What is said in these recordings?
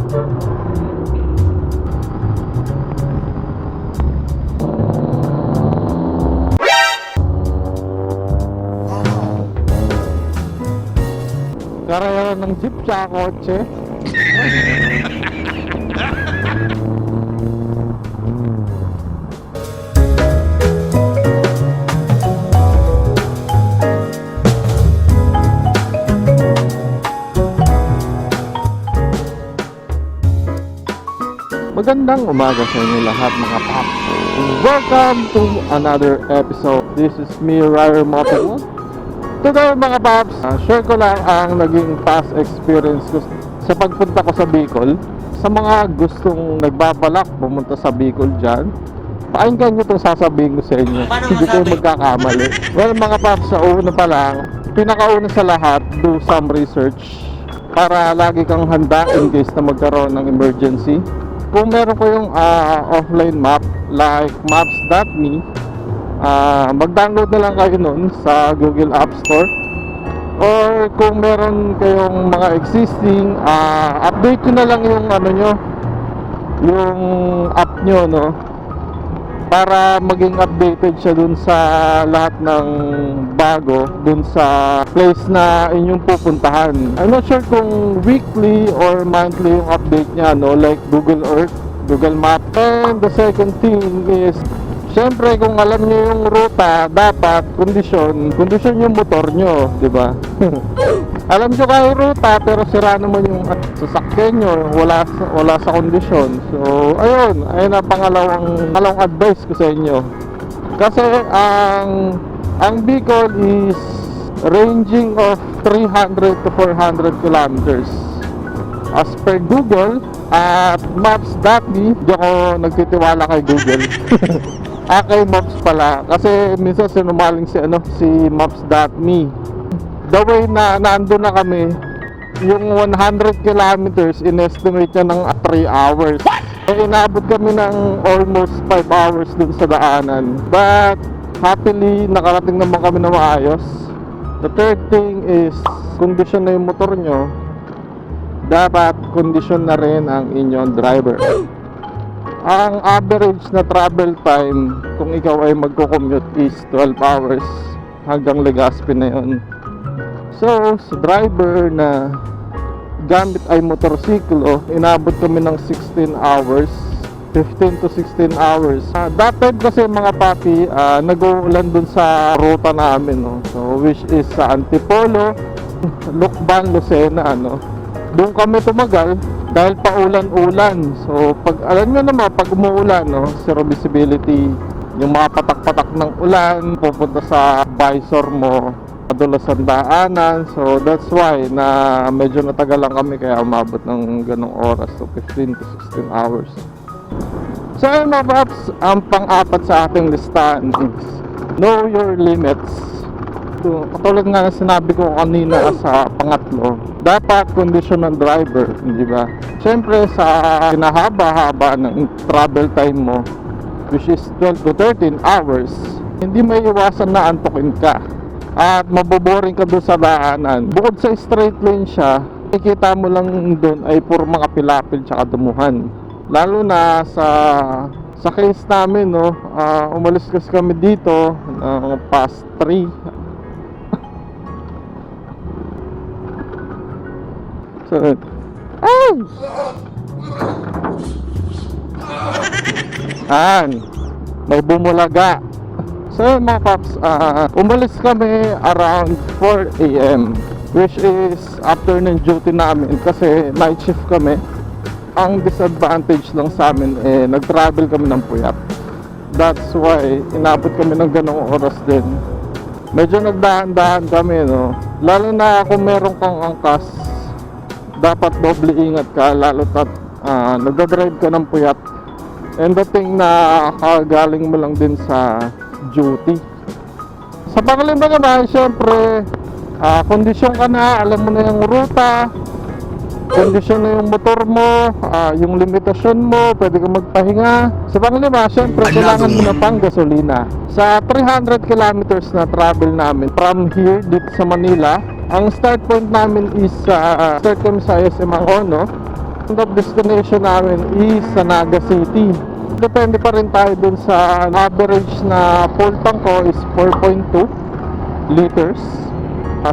Karera ng jeep tsaka kotse. Magandang umaga sa inyo lahat mga paps. Welcome to another episode. This is MioRider MotoVlog. Today mga paps, share ko lang ang naging past experience ko sa pagpunta ko sa Bicol. Sa mga gustong nagbabalak pumunta sa Bicol dyan, pakinggan nyo itong sasabihin ko sa inyo. Hindi ko magkakamali. Well mga paps, sa una pa lang, pinakauna sa lahat, do some research para lagi kang handa in case na magkaroon ng emergency. Kung meron ko yung offline map like maps.me, mag-download na lang kayo nun sa Google App Store, or kung meron kayong mga existing, update nyo na lang yung yung app nyo, no, para maging updated siya dun sa lahat ng bago dun sa place na inyong pupuntahan. I'm not sure kung weekly or monthly yung update niya, no, like Google Earth, Google Map. And the second thing is, syempre kung alam niyo yung ruta, dapat kondisyon yung motor nyo, di ba? Alam nyo kayo ruta pero sira naman yung sasakyan nyo, wala sa kondisyon. So ayun ang pangalawang advice ko sa inyo. Kasi ang Bicol is ranging of 300 to 400 kilometers as per Google at maps.me. Di ako nagtitiwala kay Google. Kay Maps pala, kasi minsan sinumaling si Maps.me. The way na naandun na kami, yung 100 kilometers in-estimate niya ng 3 hours. Inabot kami ng almost 5 hours dun sa daanan. But happily, nakarating naman kami na maayos. The third thing is, kondisyon na yung motor nyo, dapat kondisyon na rin ang inyong driver. Ang average na travel time kung ikaw ay magko-commute is 12 hours hanggang Legazpi na yun. So, sa driver na gamit ay motorsiklo, inabot kami ng 16 hours, 15 to 16 hours. That time kasi mga papi, nag-uulan dun sa ruta namin, no? So, which is sa Antipolo, Lucban, Lucena, no? Doon kami tumagal dahil paulan-ulan. So pag alam nyo naman, pag umuulan, no, zero visibility, yung mga patak-patak ng ulan pupunta sa visor mo, madulas ang daanan. So that's why na medyo natagal lang kami, kaya umabot ng ganong oras, so 15 to 16 hours. So ayun mga paps, ang pang-apat sa ating listahan is know your limits. So, katulad nga na sinabi ko kanina sa pangatlo, dapat kondisyon ng driver, di ba? Siyempre sa kinahaba-haba ng travel time mo, which is 12 to 13 hours, hindi may iwasan na antukin ka at maboboring ka doon sa daanan. Bukod sa straight lane siya, nakikita mo lang doon ay puro mga pilapil tsaka dumuhan. Lalo na sa case namin, no, umalis kasi kami dito past 3. So, ay! May bumulaga. So mga paps, umalis kami around 4 AM, which is afternoon duty namin kasi night shift kami. Ang disadvantage lang sa amin, nag-travel kami ng puyat. That's why inabot kami ng ganong oras din. Medyo nagdahan-dahan kami, no? Lalo na kung meron kang angkas, dapat doble ingat ka, lalo tat nagdadrive ka ng puyat. And the thing na kagaling mo lang din sa duty. Sa pangalima naman, syempre, kondisyon ka na, alam mo na yung ruta, kondisyon na yung motor mo, yung limitasyon mo, pwede ka magpahinga. Sa pangalima, syempre, kailangan mo na pang gasolina. Sa 300 kilometers na travel namin from here dito sa Manila, ang start point namin is start kami sa SM Angono. Ang destination namin is sa Naga City. Depende pa rin tayo dun sa average na full tank ko is 4.2 liters.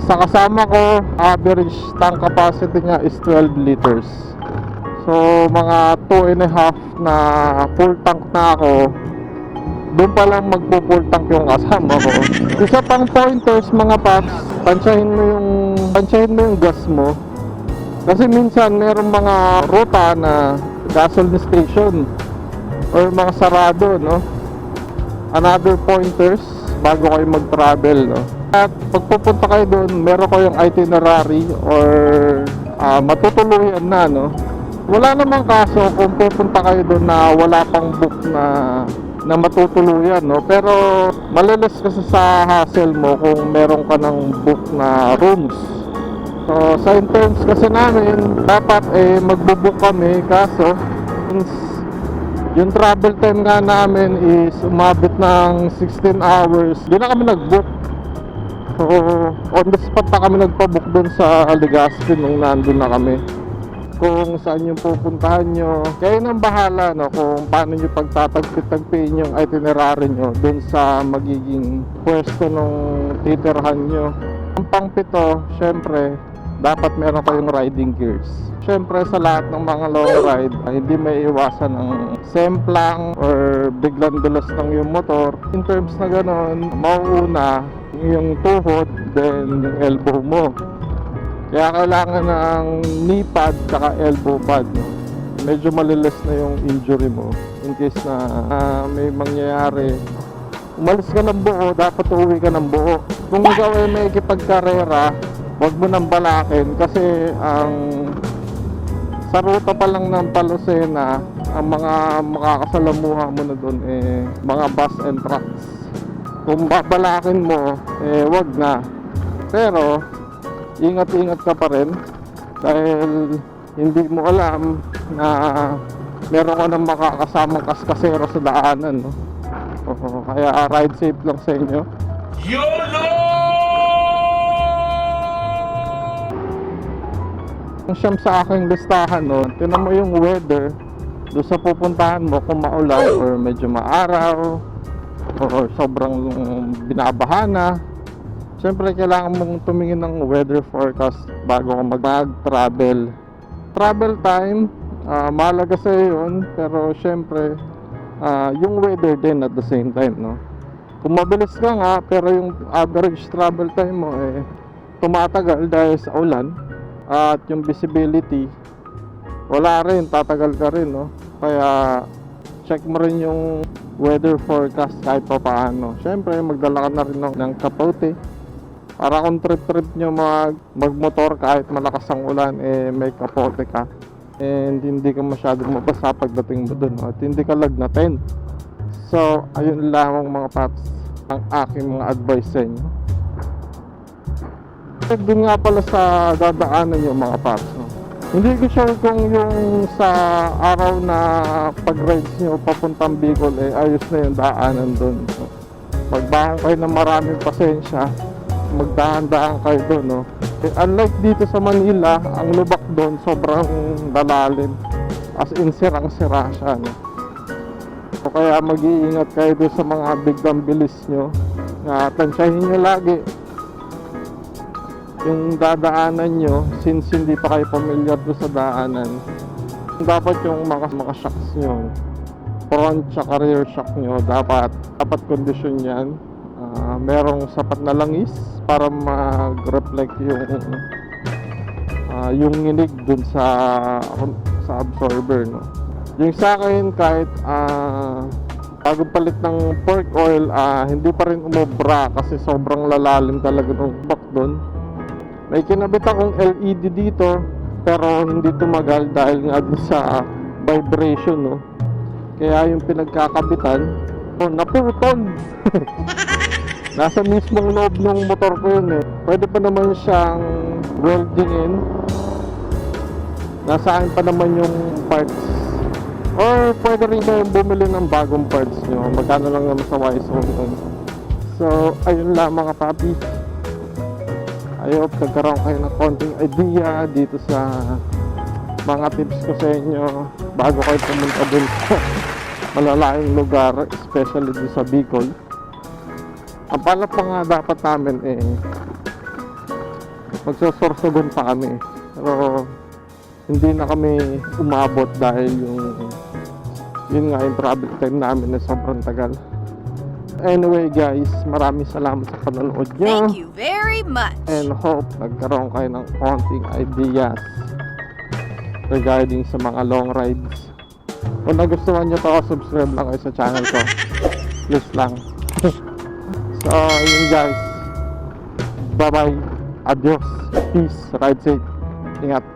Sa kasama ko, average tank capacity niya is 12 liters. So mga 2.5 na full tank na ako, doon pa lang magpo-full tank yung kasama ko. Isa pang pointers mga paps, tansyahin mo yung gas mo. Kasi minsan mayroong mga ruta na gasoline station or mga sarado, no? Another pointers bago kayo mag-travel, no? At pagpupunta kayo doon, meron kayong itinerary or matutuluyan na, no? Wala namang kaso kung pupunta kayo doon na wala pang book na matutuluyan, no? Pero malilis kasi sa hassle mo kung meron ka ng book na rooms. So sa interns kasi namin, dapat magbo-book kami, kaso yung travel time nga namin is umabot ng 16 hours. Di na kami nag-book. So on the spot na kami nagpa-book dun sa Godspeed nung nandun na kami. Kung saan yung pupuntahan nyo, kayo nang bahala, no, kung paano nyo pagtatagpit-tagpiin yung itinerary nyo dun sa magiging pwesto nung titirhan nyo. Ang pang-pito, syempre dapat meron kayong riding gears. Syempre sa lahat ng mga long ride, hindi may iwasan ng semplang or biglang dulas ng yung motor. In terms na gano'n, mauuna yung tuhod, then yung elbow mo. Kaya kailangan ng knee pad saka elbow pad, no? Medyo malilis na yung injury mo in case na may mangyayari. Umalis ka ng buo, dapat uuwi ka ng buo. Kung ikaw ay may ikipagkarera, huwag mo nang balakin kasi sa ruta pa lang ng Palosena, ang mga makakasalamuha mo na doon mga bus and trucks. Kung babalakin mo, wag na. Pero ingat-ingat ka pa rin dahil hindi mo alam na meron ka ng makakasamang kaskasero sa daanan, no? Kaya ride safe lang sa inyo. YOLO! Ang siyam sa aking listahan, no, tinan mo yung weather doon sa pupuntahan mo, kung maulan or medyo maaraw or sobrang binabaha na. Siyempre kailangan mong tumingin ng weather forecast bago ka mag-travel. Travel time, mahalaga sa yun, pero siyempre yung weather din at the same time, no? Kung mabilis ka nga pero yung average travel time mo tumatagal dahil sa ulan, at yung visibility wala rin, tatagal ka rin, no? Kaya check mo rin yung weather forecast kahit pa paano. Siyempre magdala ka na rin ng kapote para kung trip nyo magmotor kahit malakas ang ulan, may kapote ka and hindi ka masyadong mabasa pagdating mo dun, no? At hindi ka lagnatin. So ayun lamang mga paps ang aking mga advice sa inyo. Doon nga pala sa dadaanan nyo mga paps, no? Hindi ko sure kung yung sa araw na pag-rides nyo papuntang Bicol ayos na yung daanan doon. So, magbahan kayo ng maraming pasensya, magdahan-dahan kayo doon, no? Unlike dito sa Manila, ang lubak doon sobrang lalalim, as in sirang-sira siya, no? So, kaya mag-iingat kayo doon sa mga biglang bilis nyo, tansyahin nyo lagi yung dadaanan nyo, since hindi pa kayo familiar doon sa daanan. Dapat yung mga shocks nyo, front tsaka rear shock nyo, dapat kondisyon yan. Merong sapat na langis para mag-reflect yung nginig dun sa absorber, no? Yung sa akin, kahit bago palit ng fork oil, hindi pa rin umobra kasi sobrang lalalim talaga ng bak dun. May kinabit akong LED dito pero hindi tumagal dahil nga dun sa vibration, no? Kaya yung pinagkakabitan naputol. Nasa mismong loob ng motor ko yun, Pwede pa naman siyang weldingin. Nasaan pa naman yung parts, or pwede rin kayong bumili ng bagong parts nyo. Magkano lang naman sa Y-Zone. So ayun lang mga papi, I hope nagkaroon kayo ng konting idea dito sa mga tips ko sa inyo bago kayo pumunta dun sa malalayong lugar, especially dun sa Bicol. Ang pala pa nga dapat namin magsasorsogon pa kami, pero hindi na kami umabot dahil yun nga yung travel time namin na sobrang tagal. Anyway guys, maraming salamat sa panonood nyo. Thank you very much. And hope nagkaroon kayo ng konting ideas regarding sa mga long rides. Kung nagustuhan nyo to, subscribe lang kayo sa channel ko. Please lang. So yun guys, bye bye, adios, peace, ride safe, ingat.